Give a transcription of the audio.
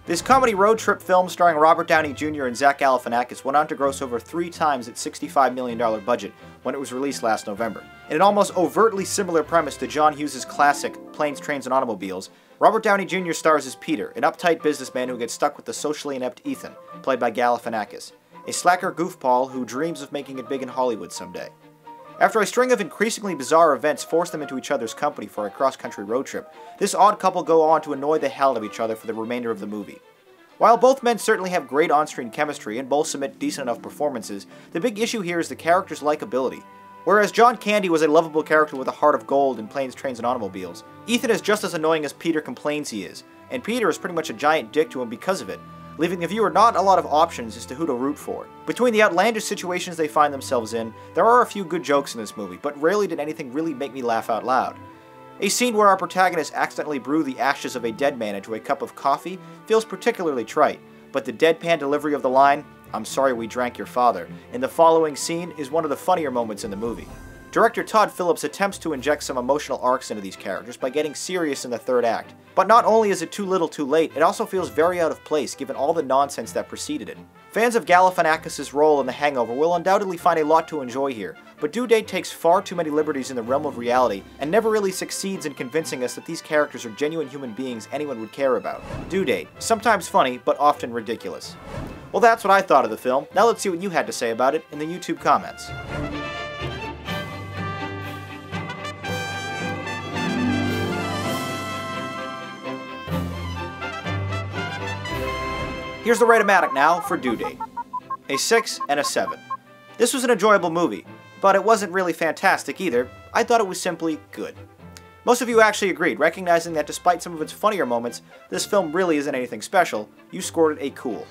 This comedy road trip film starring Robert Downey Jr. and Zach Galifianakis went on to gross over 3 times its $65 million budget when it was released last November. In an almost overtly similar premise to John Hughes' classic Planes, Trains, and Automobiles, Robert Downey Jr. stars as Peter, an uptight businessman who gets stuck with the socially inept Ethan, played by Galifianakis, a slacker goofball who dreams of making it big in Hollywood someday. After a string of increasingly bizarre events force them into each other's company for a cross-country road trip, this odd couple go on to annoy the hell out of each other for the remainder of the movie. While both men certainly have great on-screen chemistry and both submit decent enough performances, the big issue here is the character's likability. Whereas John Candy was a lovable character with a heart of gold in Planes, Trains, and Automobiles, Ethan is just as annoying as Peter complains he is, and Peter is pretty much a giant dick to him because of it, leaving the viewer not a lot of options as to who to root for. Between the outlandish situations they find themselves in, there are a few good jokes in this movie, but rarely did anything really make me laugh out loud. A scene where our protagonists accidentally brew the ashes of a dead man into a cup of coffee feels particularly trite, but the deadpan delivery of the line, "I'm sorry we drank your father," in the following scene is one of the funnier moments in the movie. Director Todd Phillips attempts to inject some emotional arcs into these characters by getting serious in the third act. But not only is it too little too late, it also feels very out of place given all the nonsense that preceded it. Fans of Galifianakis' role in The Hangover will undoubtedly find a lot to enjoy here, but Due Date takes far too many liberties in the realm of reality and never really succeeds in convincing us that these characters are genuine human beings anyone would care about. Due Date, sometimes funny, but often ridiculous. Well, that's what I thought of the film. Now let's see what you had to say about it in the YouTube comments. Here's the Rate-O-Matic now for Due Date. A 6 and a 7. This was an enjoyable movie, but it wasn't really fantastic either. I thought it was simply good. Most of you actually agreed, recognizing that despite some of its funnier moments, this film really isn't anything special. You scored it a cool.